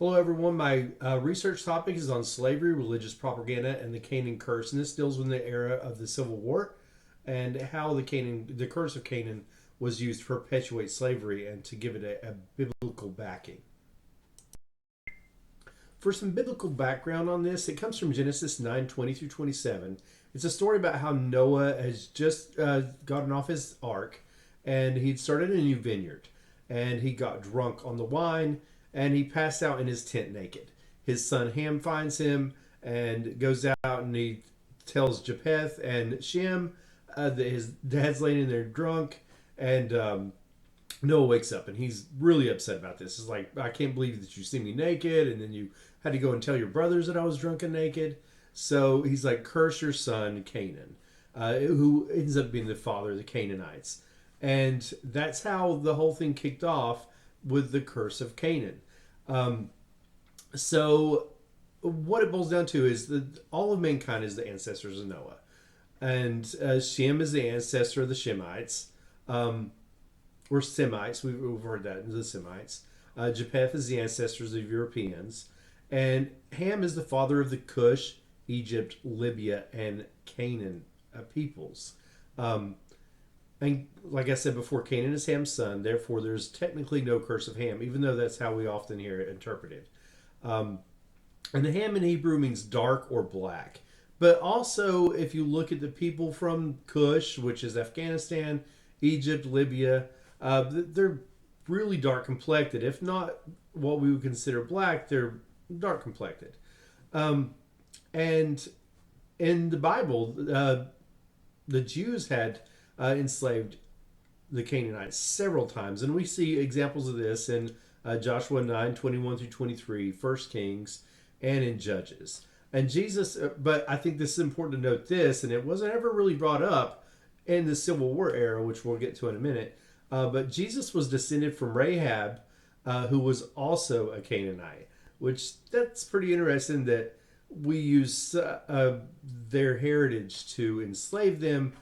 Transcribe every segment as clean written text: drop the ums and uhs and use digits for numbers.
Hello, everyone. My research topic is on slavery, religious propaganda, and the Canaan curse. And this deals with the era of the Civil War and how the curse of Canaan was used to perpetuate slavery and to give it a biblical backing. For some biblical background on this, it comes from Genesis 9:20 through 27. It's a story about how Noah has just gotten off his ark and he'd started a new vineyard. And he got drunk on the wine and he passed out in his tent naked. His son Ham finds him and goes out and he tells Japheth and Shem that his dad's laying in there drunk. And Noah wakes up and he's really upset about this. It's like, I can't believe that you see me naked, and then you had to go and tell your brothers that I was drunk and naked. So he's like, curse your son Canaan, who ends up being the father of the Canaanites. And that's how the whole thing kicked off, with the curse of Canaan. So what it boils down to is that all of mankind is the ancestors of Noah. And Shem is the ancestor of the Shemites. Or Semites, we've heard that, the Semites. Japheth is the ancestors of Europeans. And Ham is the father of the Cush, Egypt, Libya, and Canaan peoples. And like I said before, Canaan is Ham's son. Therefore, there's technically no curse of Ham, even though that's how we often hear it interpreted. And the Ham in Hebrew means dark or black. But also, if you look at the people from Cush, which is Afghanistan, Egypt, Libya, they're really dark complected. If not what we would consider black, they're dark complected. And in the Bible, the Jews had enslaved the Canaanites several times, and we see examples of this in Joshua 9:21 through 23, 1 Kings, and in Judges. And Jesus, but I think this is important to note this, and it wasn't ever really brought up in the Civil War era, which we'll get to in a minute, but Jesus was descended from Rahab, who was also a Canaanite, which that's pretty interesting that we use their heritage to enslave them.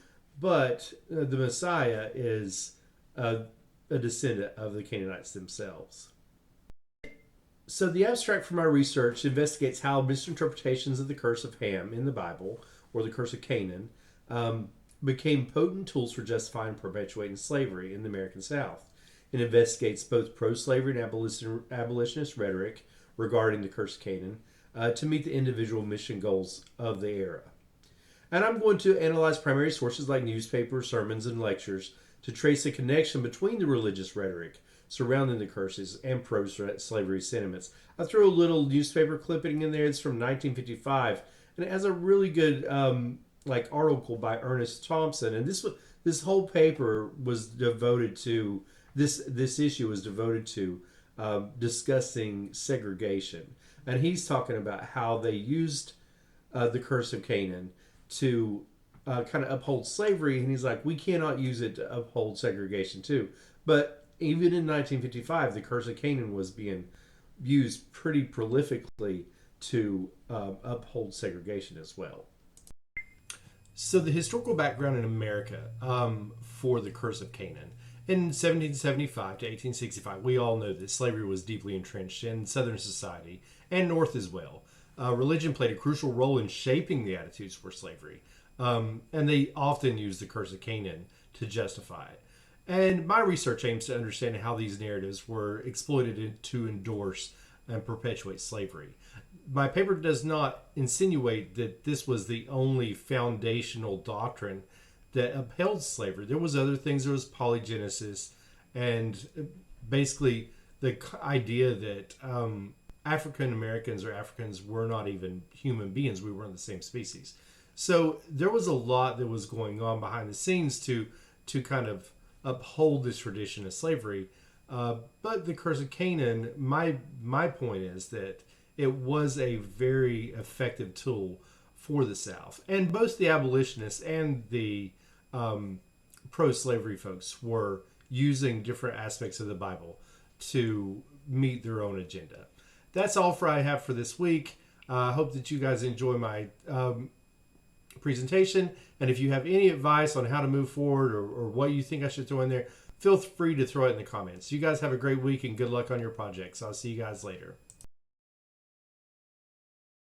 But the Messiah is a descendant of the Canaanites themselves. So the abstract from my research investigates how misinterpretations of the curse of Ham in the Bible, or the curse of Canaan, became potent tools for justifying and perpetuating slavery in the American South. It investigates both pro-slavery and abolitionist rhetoric regarding the curse of Canaan to meet the individual mission goals of the era. And I'm going to analyze primary sources like newspapers, sermons, and lectures to trace a connection between the religious rhetoric surrounding the curses and pro-slavery sentiments. I threw a little newspaper clipping in there. It's from 1955, and it has a really good article by Ernest Thompson. And this whole paper was devoted to this issue was devoted to discussing segregation, and he's talking about how they used the curse of Canaan to kind of uphold slavery, and he's like, we cannot use it to uphold segregation too. But even in 1955, the curse of Canaan was being used pretty prolifically to uphold segregation as well. So the historical background in America for the curse of Canaan. In 1775 to 1865, we all know that slavery was deeply entrenched in Southern society and North as well. Religion played a crucial role in shaping the attitudes for slavery. And they often use the curse of Canaan to justify it. And my research aims to understand how these narratives were exploited to endorse and perpetuate slavery. My paper does not insinuate that this was the only foundational doctrine that upheld slavery. There was other things. There was polygenesis, and basically the idea that African Americans or Africans were not even human beings. We weren't the same species. So there was a lot that was going on behind the scenes to kind of uphold this tradition of slavery. But the curse of Canaan, my point is that it was a very effective tool for the South. And both the abolitionists and the pro-slavery folks were using different aspects of the Bible to meet their own agenda. That's all I have for this week. I hope that you guys enjoy my presentation. And if you have any advice on how to move forward or what you think I should throw in there, feel free to throw it in the comments. You guys have a great week and good luck on your projects. I'll see you guys later.